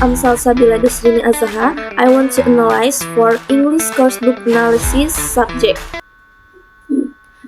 I'm Salsabila Desrini Azaha. I want to analyze for English course book analysis subject.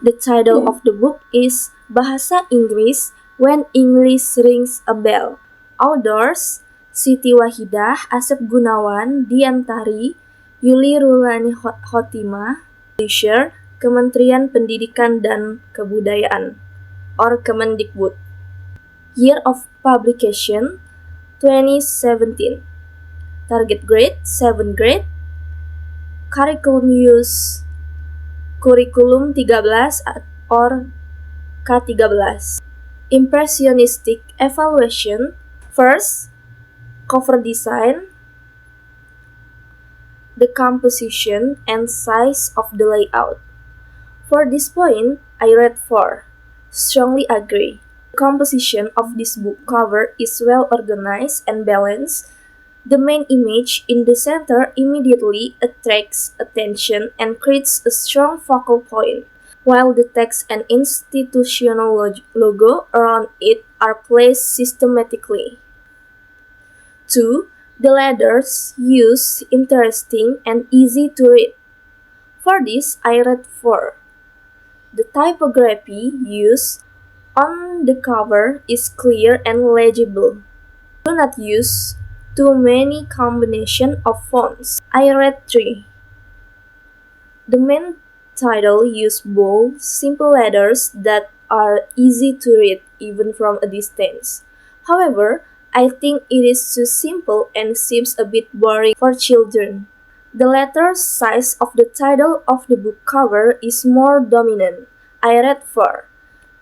The title of the book is Bahasa Inggris When English Rings a Bell. Authors Siti Wahidah, Asep Gunawan, Diantari, Yuli Rulani Khotimah. Publisher Kementerian Pendidikan dan Kebudayaan or Kemendikbud. Year of publication 2017. Target grade 7th grade. Curriculum use Kurikulum 13 or K13. Impressionistic evaluation. First, cover design, the composition and size of the layout. For this point, I rate 4. Strongly agree. The composition of this book cover is well organized and balanced. The main image in the center immediately attracts attention and creates a strong focal point, while the text and institutional logo around it are placed systematically. 2. The letters used interesting and easy to read. For this, I rate 4. The typography used on the cover is clear and legible. Do not use too many combination of fonts. I rate 3. The main title use bold, simple letters that are easy to read even from a distance. However, I think it is too simple and seems a bit boring for children. The letter size of the title of the book cover is more dominant. I rate 4.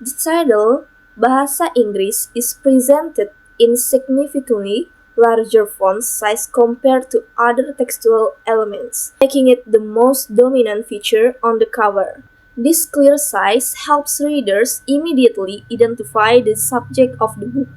The title, Bahasa Inggris, is presented in significantly larger font size compared to other textual elements, making it the most dominant feature on the cover. This clear size helps readers immediately identify the subject of the book.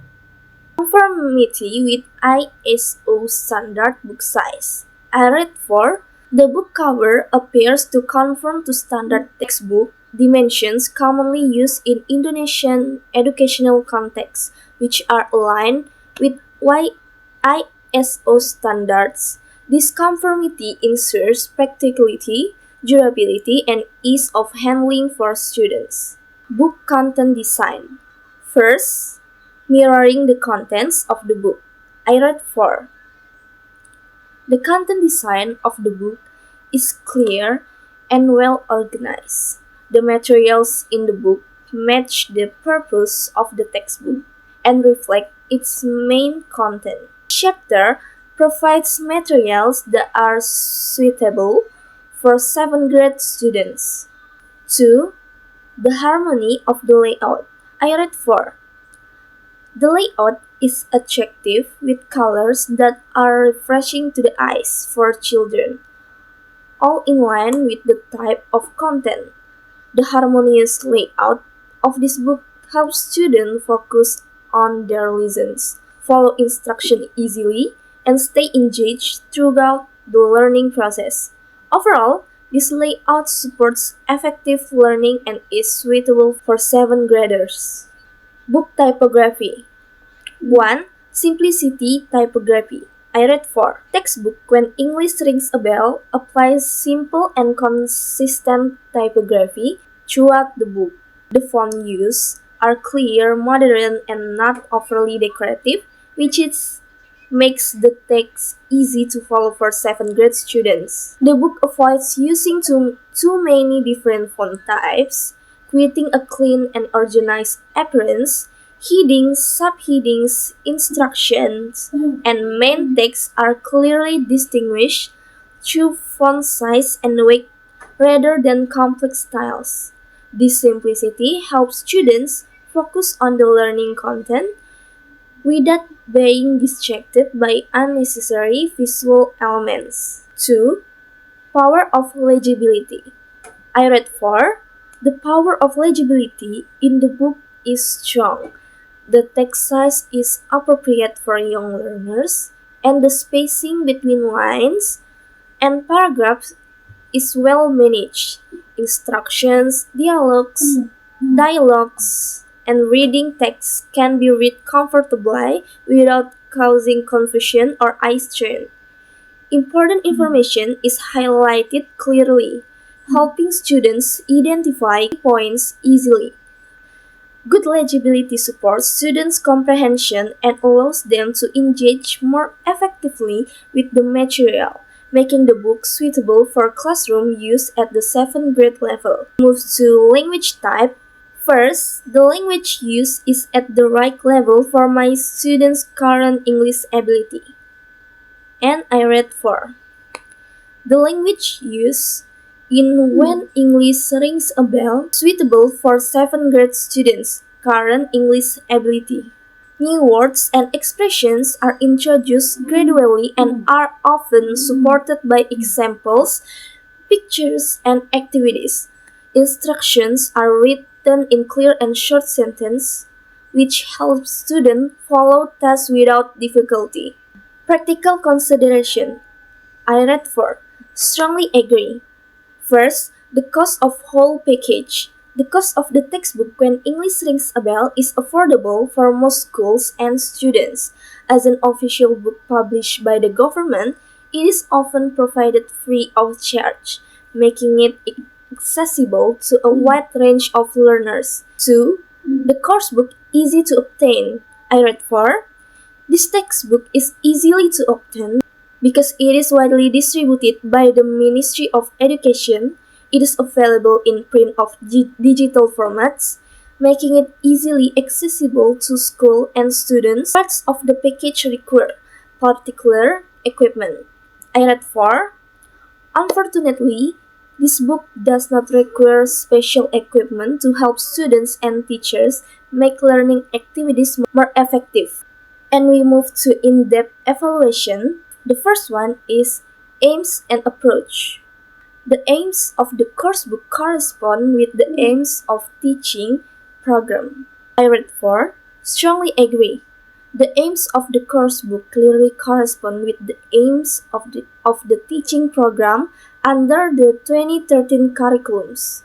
Conformity with ISO standard book size. I rate 4. The book cover appears to conform to standard textbook dimensions commonly used in Indonesian educational contexts, which are aligned with ISO standards. This conformity ensures practicality, durability, and ease of handling for students. Book content design. First, mirroring the contents of the book. I rate 4. The content design of the book is clear and well organized. The materials in the book match the purpose of the textbook and reflect its main content. Chapter provides materials that are suitable for 7th grade students. 2. The harmony of the layout. I rate 4. The layout is attractive with colors that are refreshing to the eyes for children, all in line with the type of content. The harmonious layout of this book helps students focus on their lessons, follow instruction easily, and stay engaged throughout the learning process. Overall, this layout supports effective learning and is suitable for 7th graders. Book typography. 1. Simplicity typography. I rate 4. Textbook When English Rings a Bell applies simple and consistent typography throughout the book. The font used are clear, modern, and not overly decorative, which makes the text easy to follow for 7th grade students. The book avoids using too many different font types, creating a clean and organized appearance. Headings, subheadings, instructions, and main text are clearly distinguished through font size and weight rather than complex styles. This simplicity helps students focus on the learning content without being distracted by unnecessary visual elements. 2. Power of legibility. I rate 4. The power of legibility in the book is strong. The text size is appropriate for young learners, and the spacing between lines and paragraphs is well managed. Instructions, dialogues, and reading text can be read comfortably without causing confusion or eye strain. Important information is highlighted clearly, helping students identify points easily. Good legibility supports students' comprehension and allows them to engage more effectively with the material, making the book suitable for classroom use at the 7th grade level. Move to language type. First, the language used is at the right level for my students' current English ability. And I read 4. The language used in When English Rings a Bell suitable for 7th grade students' current English ability. New words and expressions are introduced gradually and are often supported by examples, pictures, and activities. Instructions are written in clear and short sentences, which helps students follow tasks without difficulty. Practical consideration. I read 4. Strongly agree. First, the cost of whole package. The cost of the textbook When English Rings a Bell is affordable for most schools and students. As an official book published by the government, it is often provided free of charge, making it accessible to a wide range of learners. 2. The course book easy to obtain. I read 4. This textbook is easily to obtain because it is widely distributed by the Ministry of Education. It is available in print or digital formats, making it easily accessible to school and students. Parts of the package require particular equipment. I read 4. Unfortunately, this book does not require special equipment to help students and teachers make learning activities more effective. And we move to in-depth evaluation. The first one is aims and approach. The aims of the course book correspond with the aims of teaching program. I read 4. Strongly agree. The aims of the course book clearly correspond with the aims of the teaching program under the 2013 curriculums.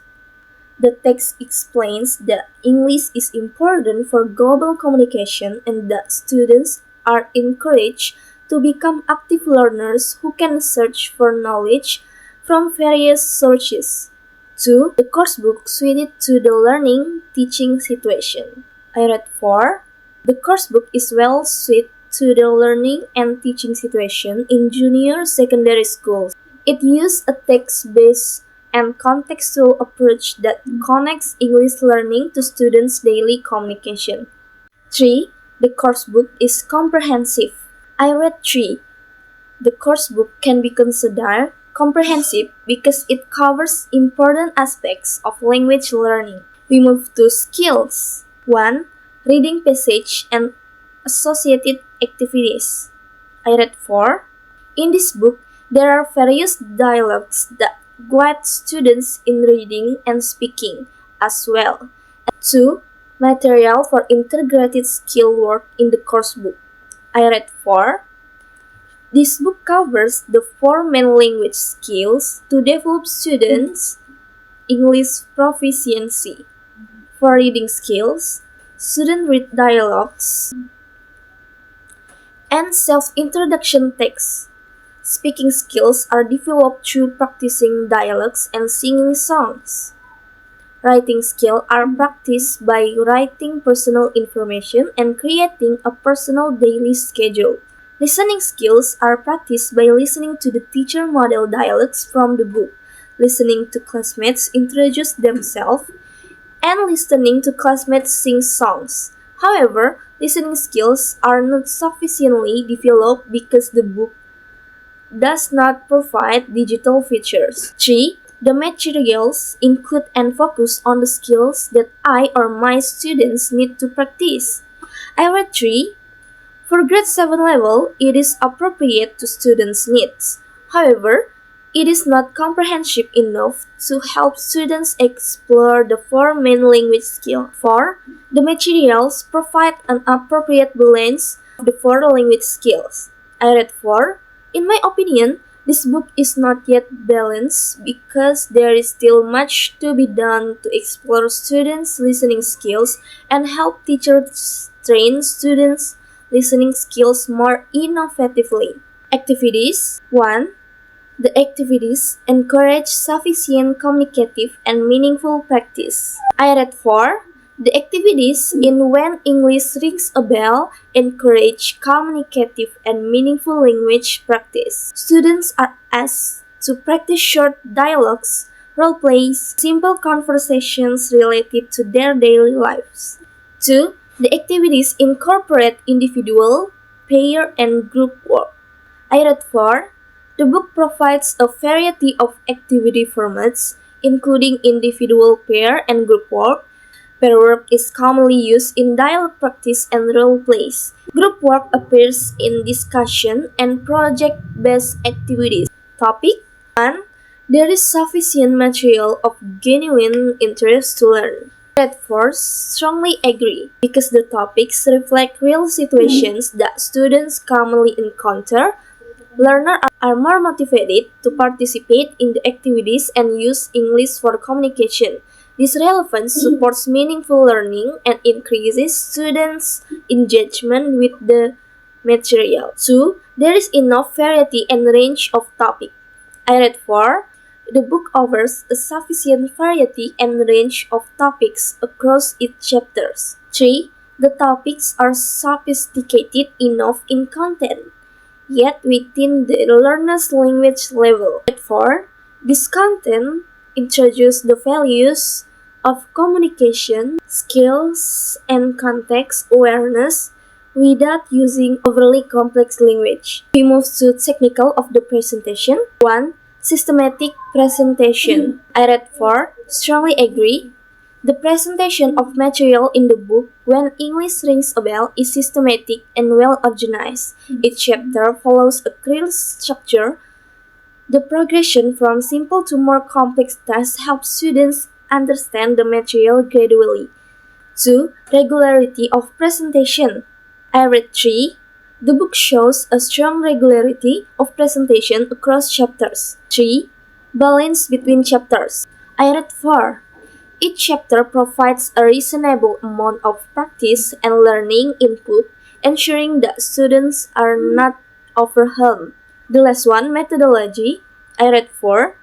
The text explains that English is important for global communication and that students are encouraged to become active learners who can search for knowledge from various sources. 2. The course book suited to the learning teaching situation. I read 4. The course book is well suited to the learning and teaching situation in junior secondary schools. It uses a text-based and contextual approach that connects English learning to students' daily communication. 3. The course book is comprehensive. I read 3. The course book can be considered comprehensive because it covers important aspects of language learning. We move to skills. 1. Reading passage and associated activities. I read 4. In this book, there are various dialogues that guide students in reading and speaking as well. 2. Material for integrated skill work in the course book. I read 4. This book covers the 4 main language skills to develop students' English proficiency. For reading skills, students read dialogues and self-introduction texts. Speaking skills are developed through practicing dialogues and singing songs. Writing skills are practiced by writing personal information and creating a personal daily schedule. Listening skills are practiced by listening to the teacher model dialogues from the book, listening to classmates introduce themselves, and listening to classmates sing songs. However, listening skills are not sufficiently developed because the book does not provide digital features. 3. The materials include and focus on the skills that I or my students need to practice. I read 3. For grade 7 level, it is appropriate to students' needs. However, it is not comprehensive enough to help students explore the 4 main language skills. 4. The materials provide an appropriate balance of the 4 language skills. I read 4. In my opinion, this book is not yet balanced because there is still much to be done to explore students' listening skills and help teachers train students' listening skills more innovatively. Activities 1. The activities encourage sufficient communicative and meaningful practice. I read 4. The activities in When English Rings a Bell encourage communicative and meaningful language practice. Students are asked to practice short dialogues, role plays, simple conversations related to their daily lives. 2. The activities incorporate individual, pair, and group work. I read 4. The book provides a variety of activity formats, including individual, pair, and group work. Pair work is commonly used in dialogue practice and role plays. Group work appears in discussion and project-based activities. Topic 1. There is sufficient material of genuine interest to learn. Redford strongly agree because the topics reflect real situations that students commonly encounter. Learners are more motivated to participate in the activities and use English for communication. This relevance supports meaningful learning and increases students' engagement with the material. 2. There is enough variety and range of topics. I read 4. The book offers a sufficient variety and range of topics across its chapters. 3. The topics are sophisticated enough in content, yet within the learner's language level. 4. This content introduces the values of communication, skills, and context awareness without using overly complex language. We move to technical of the presentation. 1. Systematic presentation. I read 4. Strongly agree. The presentation of material in the book When English Rings a Bell is systematic and well organized. Each chapter follows a clear structure. The progression from simple to more complex tasks helps students understand the material gradually. 2. Regularity of presentation. I read 3. The book shows a strong regularity of presentation across chapters. 3. Balance between chapters. I read 4. Each chapter provides a reasonable amount of practice and learning input, ensuring that students are not overwhelmed. The last one, methodology. I read 4.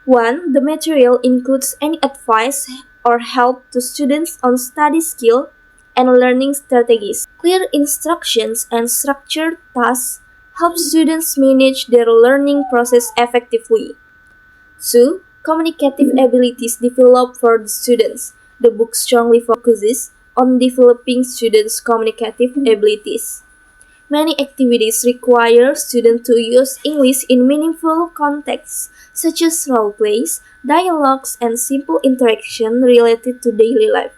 1. The material includes any advice or help to students on study skill and learning strategies. Clear instructions and structured tasks help students manage their learning process effectively. 2. Communicative abilities developed for the students. The book strongly focuses on developing students' communicative abilities. Many activities require students to use English in meaningful contexts, such as role plays, dialogues, and simple interaction related to daily life.